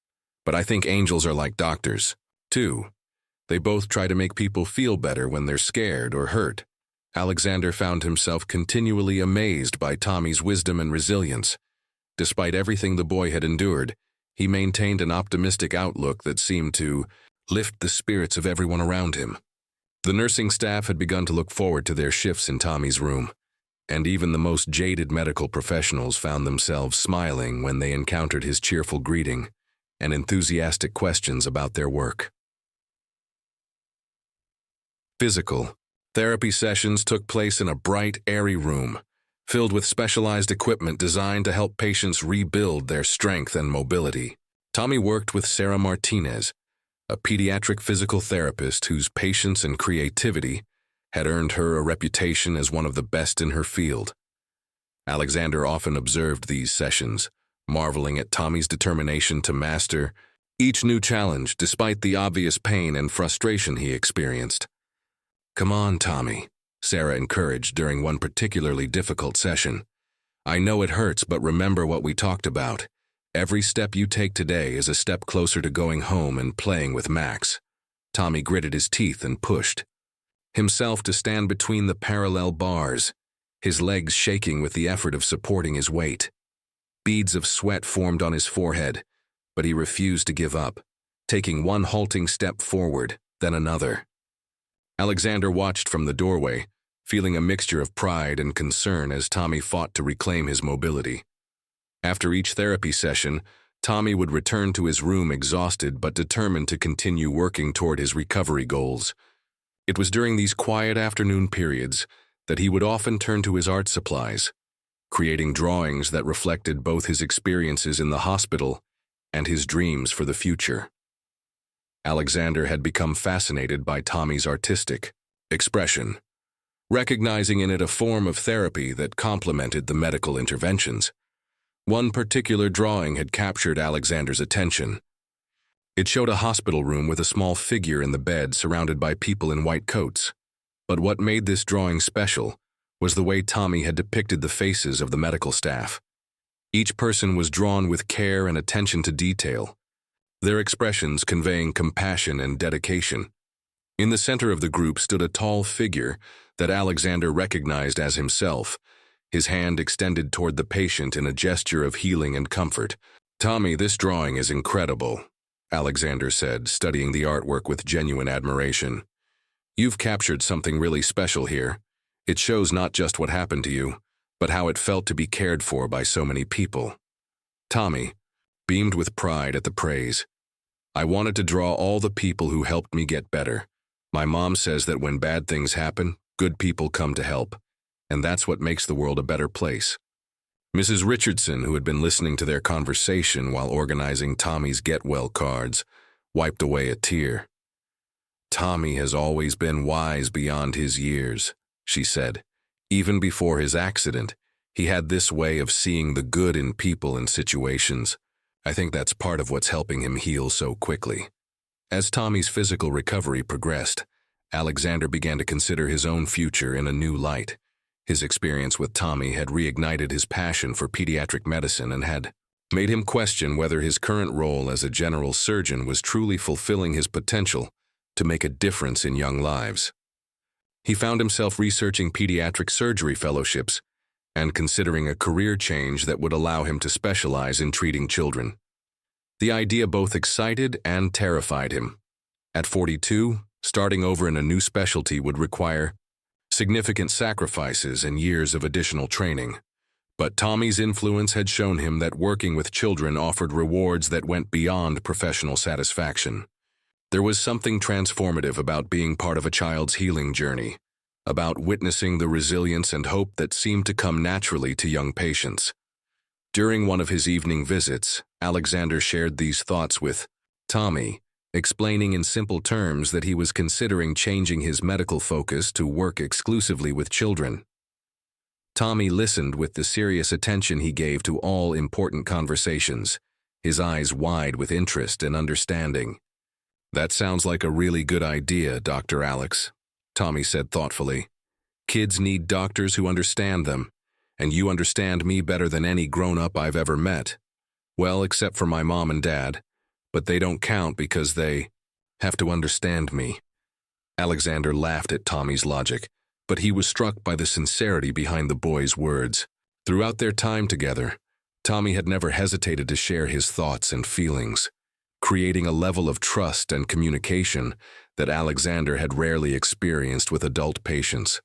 [SPEAKER 1] but I think angels are like doctors, too. They both try to make people feel better when they're scared or hurt." Alexander found himself continually amazed by Tommy's wisdom and resilience. Despite everything the boy had endured, he maintained an optimistic outlook that seemed to lift the spirits of everyone around him. The nursing staff had begun to look forward to their shifts in Tommy's room, and even the most jaded medical professionals found themselves smiling when they encountered his cheerful greeting and enthusiastic questions about their work. Physical therapy sessions took place in a bright, airy room, filled with specialized equipment designed to help patients rebuild their strength and mobility. Tommy worked with Sarah Martinez, a pediatric physical therapist whose patience and creativity had earned her a reputation as one of the best in her field. Alexander often observed these sessions, marveling at Tommy's determination to master each new challenge despite the obvious pain and frustration he experienced. "Come on, Tommy," Sarah encouraged during one particularly difficult session. "I know it hurts, but remember what we talked about. Every step you take today is a step closer to going home and playing with Max." Tommy gritted his teeth and pushed himself to stand between the parallel bars, his legs shaking with the effort of supporting his weight. Beads of sweat formed on his forehead, but he refused to give up, taking one halting step forward, then another. Alexander watched from the doorway, feeling a mixture of pride and concern as Tommy fought to reclaim his mobility. After each therapy session, Tommy would return to his room exhausted but determined to continue working toward his recovery goals. It was during these quiet afternoon periods that he would often turn to his art supplies, creating drawings that reflected both his experiences in the hospital and his dreams for the future. Alexander had become fascinated by Tommy's artistic expression, recognizing in it a form of therapy that complemented the medical interventions. One particular drawing had captured Alexander's attention. It showed a hospital room with a small figure in the bed surrounded by people in white coats. But what made this drawing special was the way Tommy had depicted the faces of the medical staff. Each person was drawn with care and attention to detail, their expressions conveying compassion and dedication. In the center of the group stood a tall figure that Alexander recognized as himself, his hand extended toward the patient in a gesture of healing and comfort. "Tommy, this drawing is incredible," Alexander said, studying the artwork with genuine admiration. "You've captured something really special here. It shows not just what happened to you, but how it felt to be cared for by so many people." Tommy beamed with pride at the praise. "I wanted to draw all the people who helped me get better. My mom says that when bad things happen, good people come to help, and that's what makes the world a better place." Mrs. Richardson, who had been listening to their conversation while organizing Tommy's get-well cards, wiped away a tear. "Tommy has always been wise beyond his years," she said. "Even before his accident, he had this way of seeing the good in people and situations. I think that's part of what's helping him heal so quickly." As Tommy's physical recovery progressed, Alexander began to consider his own future in a new light. His experience with Tommy had reignited his passion for pediatric medicine and had made him question whether his current role as a general surgeon was truly fulfilling his potential to make a difference in young lives. He found himself researching pediatric surgery fellowships and considering a career change that would allow him to specialize in treating children. The idea both excited and terrified him. At 42, starting over in a new specialty would require significant sacrifices and years of additional training. But Tommy's influence had shown him that working with children offered rewards that went beyond professional satisfaction. There was something transformative about being part of a child's healing journey, about witnessing the resilience and hope that seemed to come naturally to young patients. During one of his evening visits, Alexander shared these thoughts with Tommy, explaining in simple terms that he was considering changing his medical focus to work exclusively with children. Tommy listened with the serious attention he gave to all important conversations, his eyes wide with interest and understanding. "That sounds like a really good idea, Dr. Alex," Tommy said thoughtfully. "Kids need doctors who understand them, and you understand me better than any grown-up I've ever met. Well, except for my mom and dad, but they don't count because they have to understand me." Alexander laughed at Tommy's logic, but he was struck by the sincerity behind the boy's words. Throughout their time together, Tommy had never hesitated to share his thoughts and feelings, creating a level of trust and communication that Alexander had rarely experienced with adult patients.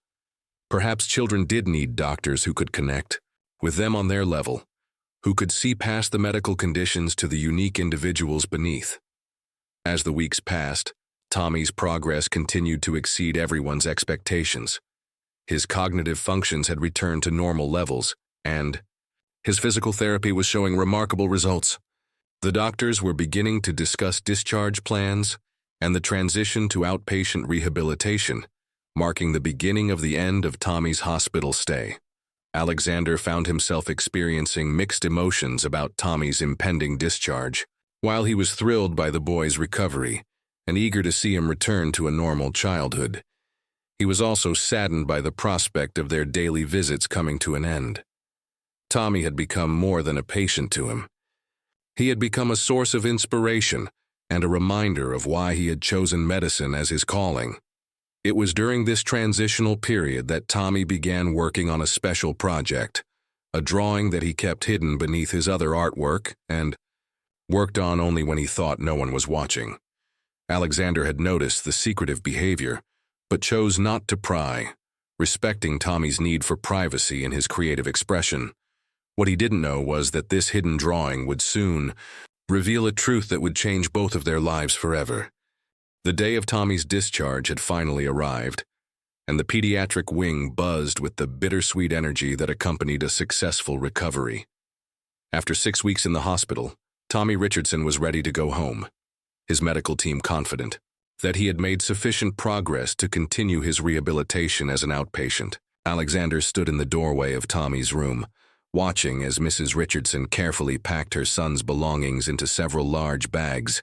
[SPEAKER 1] Perhaps children did need doctors who could connect with them on their level, who could see past the medical conditions to the unique individuals beneath. As the weeks passed, Tommy's progress continued to exceed everyone's expectations. His cognitive functions had returned to normal levels, and his physical therapy was showing remarkable results. The doctors were beginning to discuss discharge plans and the transition to outpatient rehabilitation, marking the beginning of the end of Tommy's hospital stay. Alexander found himself experiencing mixed emotions about Tommy's impending discharge. While he was thrilled by the boy's recovery and eager to see him return to a normal childhood, he was also saddened by the prospect of their daily visits coming to an end. Tommy had become more than a patient to him. He had become a source of inspiration and a reminder of why he had chosen medicine as his calling. It was during this transitional period that Tommy began working on a special project, a drawing that he kept hidden beneath his other artwork and worked on only when he thought no one was watching. Alexander had noticed the secretive behavior, but chose not to pry, respecting Tommy's need for privacy in his creative expression. What he didn't know was that this hidden drawing would soon reveal a truth that would change both of their lives forever. The day of Tommy's discharge had finally arrived, and the pediatric wing buzzed with the bittersweet energy that accompanied a successful recovery. After 6 weeks in the hospital, Tommy Richardson was ready to go home, his medical team confident that he had made sufficient progress to continue his rehabilitation as an outpatient. Alexander stood in the doorway of Tommy's room, watching as Mrs. Richardson carefully packed her son's belongings into several large bags,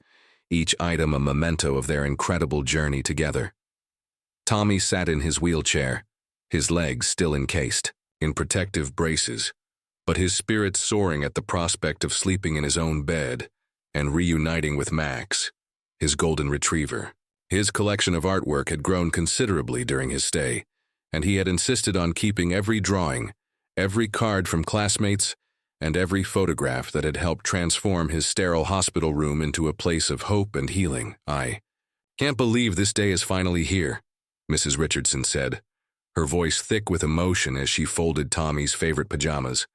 [SPEAKER 1] each item a memento of their incredible journey together. Tommy sat in his wheelchair, his legs still encased in protective braces, but his spirits soaring at the prospect of sleeping in his own bed and reuniting with Max, his golden retriever. His collection of artwork had grown considerably during his stay, and he had insisted on keeping every drawing, every card from classmates, and every photograph that had helped transform his sterile hospital room into a place of hope and healing. "I can't believe this day is finally here," Mrs. Richardson said, her voice thick with emotion as she folded Tommy's favorite pajamas.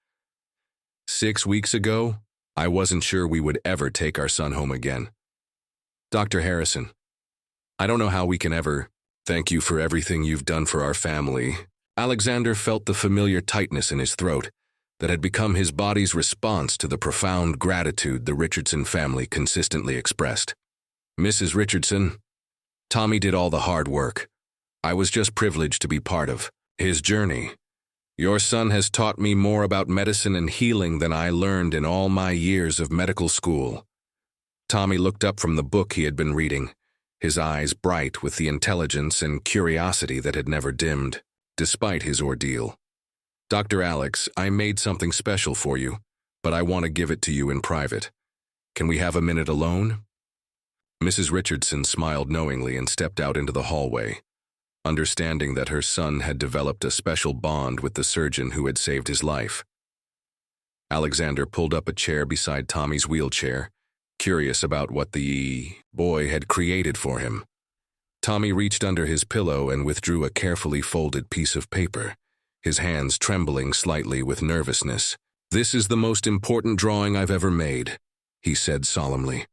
[SPEAKER 1] "6 weeks ago, I wasn't sure we would ever take our son home again. Dr. Harrison, I don't know how we can ever thank you for everything you've done for our family." Alexander felt the familiar tightness in his throat that had become his body's response to the profound gratitude the Richardson family consistently expressed. "Mrs. Richardson, Tommy did all the hard work. I was just privileged to be part of his journey. Your son has taught me more about medicine and healing than I learned in all my years of medical school." Tommy looked up from the book he had been reading, his eyes bright with the intelligence and curiosity that had never dimmed, despite his ordeal. "Dr. Alex, I made something special for you, but I want to give it to you in private. Can we have a minute alone?" Mrs. Richardson smiled knowingly and stepped out into the hallway, understanding that her son had developed a special bond with the surgeon who had saved his life. Alexander pulled up a chair beside Tommy's wheelchair, curious about what the boy had created for him. Tommy reached under his pillow and withdrew a carefully folded piece of paper, his hands trembling slightly with nervousness. "This is the most important drawing I've ever made," he said solemnly.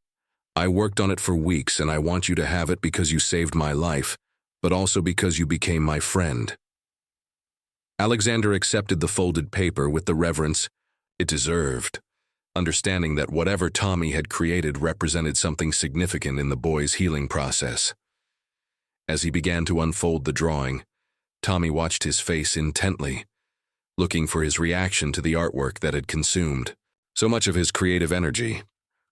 [SPEAKER 1] "I worked on it for weeks, and I want you to have it because you saved my life, but also because you became my friend." Alexander accepted the folded paper with the reverence it deserved, understanding that whatever Tommy had created represented something significant in the boy's healing process. As he began to unfold the drawing, Tommy watched his face intently, looking for his reaction to the artwork that had consumed so much of his creative energy.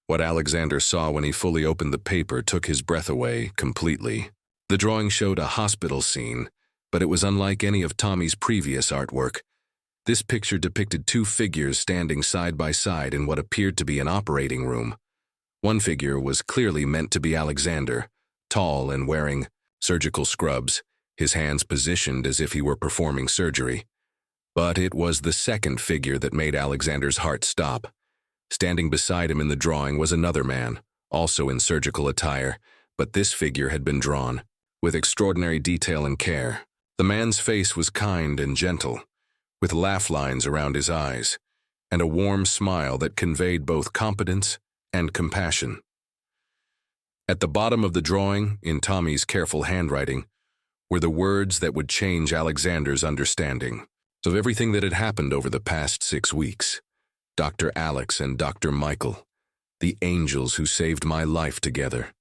[SPEAKER 1] What Alexander saw when he fully opened the paper took his breath away completely. The drawing showed a hospital scene, but it was unlike any of Tommy's previous artwork. This picture depicted 2 figures standing side by side in what appeared to be an operating room. One figure was clearly meant to be Alexander, tall and wearing surgical scrubs, his hands positioned as if he were performing surgery. But it was the second figure that made Alexander's heart stop. Standing beside him in the drawing was another man, also in surgical attire, but this figure had been drawn with extraordinary detail and care. The man's face was kind and gentle, with laugh lines around his eyes, and a warm smile that conveyed both competence and compassion. At the bottom of the drawing, in Tommy's careful handwriting, were the words that would change Alexander's understanding of everything that had happened over the past 6 weeks. Dr. Alex and Dr. Michael, the angels who saved my life together.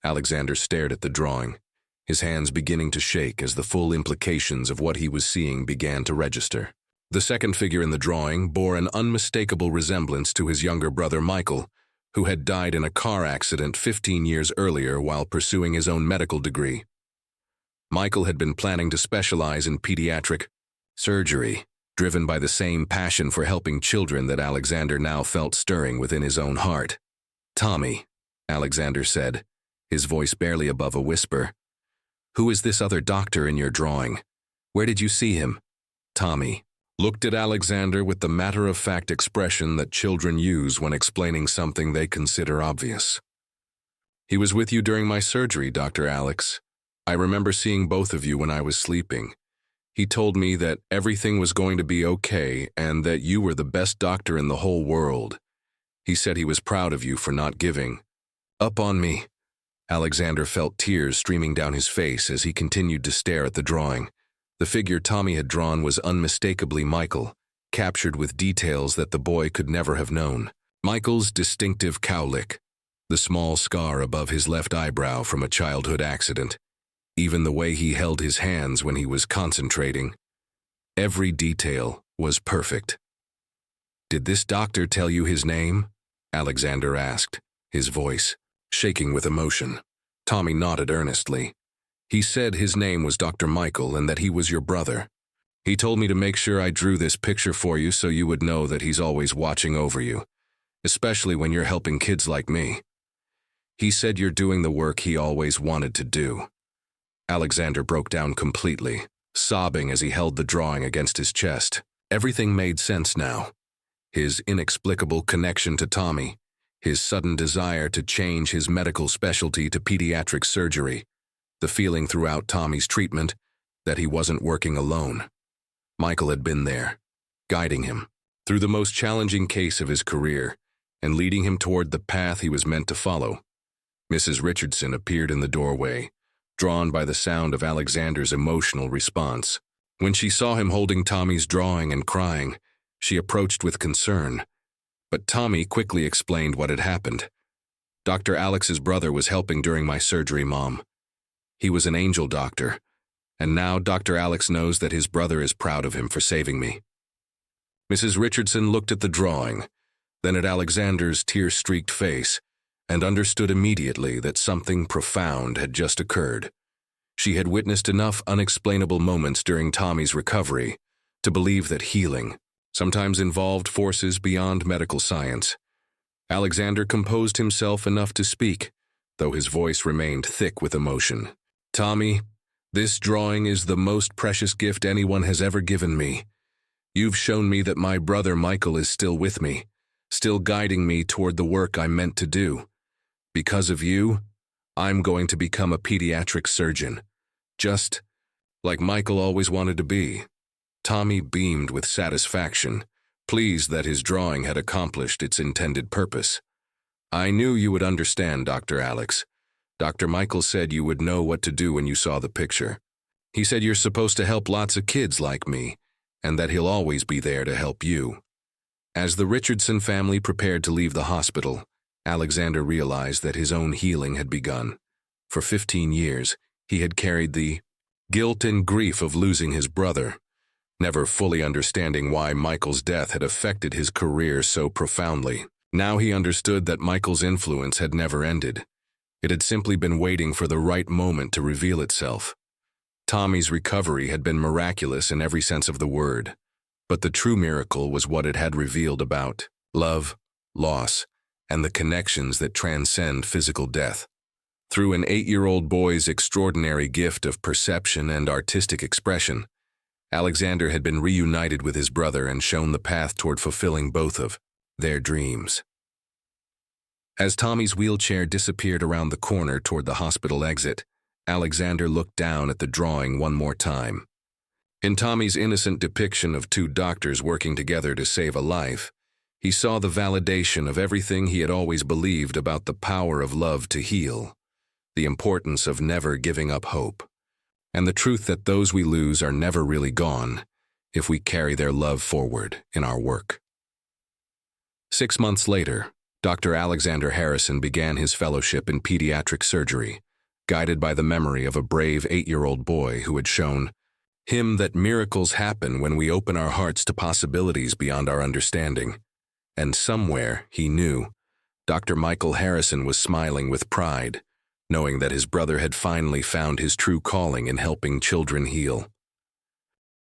[SPEAKER 1] Alexander stared at the drawing, his hands beginning to shake as the full implications of what he was seeing began to register. The second figure in the drawing bore an unmistakable resemblance to his younger brother Michael, who had died in a car accident 15 years earlier while pursuing his own medical degree. Michael had been planning to specialize in pediatric surgery, driven by the same passion for helping children that Alexander now felt stirring within his own heart. "Tommy," Alexander said, his voice barely above a whisper. "Who is this other doctor in your drawing? Where did you see him?" Tommy looked at Alexander with the matter-of-fact expression that children use when explaining something they consider obvious. "He was with you during my surgery, Dr. Alex. I remember seeing both of you when I was sleeping. He told me that everything was going to be okay and that you were the best doctor in the whole world. He said he was proud of you for not giving up on me." Alexander felt tears streaming down his face as he continued to stare at the drawing. The figure Tommy had drawn was unmistakably Michael, captured with details that the boy could never have known. Michael's distinctive cowlick, the small scar above his left eyebrow from a childhood accident, even the way he held his hands when he was concentrating. Every detail was perfect. "Did this doctor tell you his name?" Alexander asked, his voice shaking with emotion. Tommy nodded earnestly. "He said his name was Dr. Michael and that he was your brother. He told me to make sure I drew this picture for you so you would know that he's always watching over you, especially when you're helping kids like me. He said you're doing the work he always wanted to do." Alexander broke down completely, sobbing as he held the drawing against his chest. Everything made sense now. His inexplicable connection to Tommy, his sudden desire to change his medical specialty to pediatric surgery, the feeling throughout Tommy's treatment that he wasn't working alone. Michael had been there, guiding him through the most challenging case of his career and leading him toward the path he was meant to follow. Mrs. Richardson appeared in the doorway, drawn by the sound of Alexander's emotional response. When she saw him holding Tommy's drawing and crying, she approached with concern. But Tommy quickly explained what had happened. "Dr. Alex's brother was helping during my surgery, Mom. He was an angel doctor, and now Dr. Alex knows that his brother is proud of him for saving me." Mrs. Richardson looked at the drawing, then at Alexander's tear-streaked face, and understood immediately that something profound had just occurred. She had witnessed enough unexplainable moments during Tommy's recovery to believe that healing sometimes involved forces beyond medical science. Alexander composed himself enough to speak, though his voice remained thick with emotion. "Tommy, this drawing is the most precious gift anyone has ever given me. You've shown me that my brother Michael is still with me, still guiding me toward the work I'm meant to do. Because of you, I'm going to become a pediatric surgeon, just like Michael always wanted to be." Tommy beamed with satisfaction, pleased that his drawing had accomplished its intended purpose. "I knew you would understand, Dr. Alex. Dr. Michael said you would know what to do when you saw the picture. He said you're supposed to help lots of kids like me, and that he'll always be there to help you." As the Richardson family prepared to leave the hospital, Alexander realized that his own healing had begun. For 15 years, he had carried the guilt and grief of losing his brother, never fully understanding why Michael's death had affected his career so profoundly. Now he understood that Michael's influence had never ended. It had simply been waiting for the right moment to reveal itself. Tommy's recovery had been miraculous in every sense of the word, but the true miracle was what it had revealed about love, loss, and the connections that transcend physical death. Through an 8-year-old boy's extraordinary gift of perception and artistic expression, Alexander had been reunited with his brother and shown the path toward fulfilling both of their dreams. As Tommy's wheelchair disappeared around the corner toward the hospital exit, Alexander looked down at the drawing one more time. In Tommy's innocent depiction of two doctors working together to save a life, he saw the validation of everything he had always believed about the power of love to heal, the importance of never giving up hope, and the truth that those we lose are never really gone if we carry their love forward in our work. 6 months later, Dr. Alexander Harrison began his fellowship in pediatric surgery, guided by the memory of a brave 8-year-old boy who had shown him that miracles happen when we open our hearts to possibilities beyond our understanding. And somewhere, he knew, Dr. Michael Harrison was smiling with pride, knowing that his brother had finally found his true calling in helping children heal.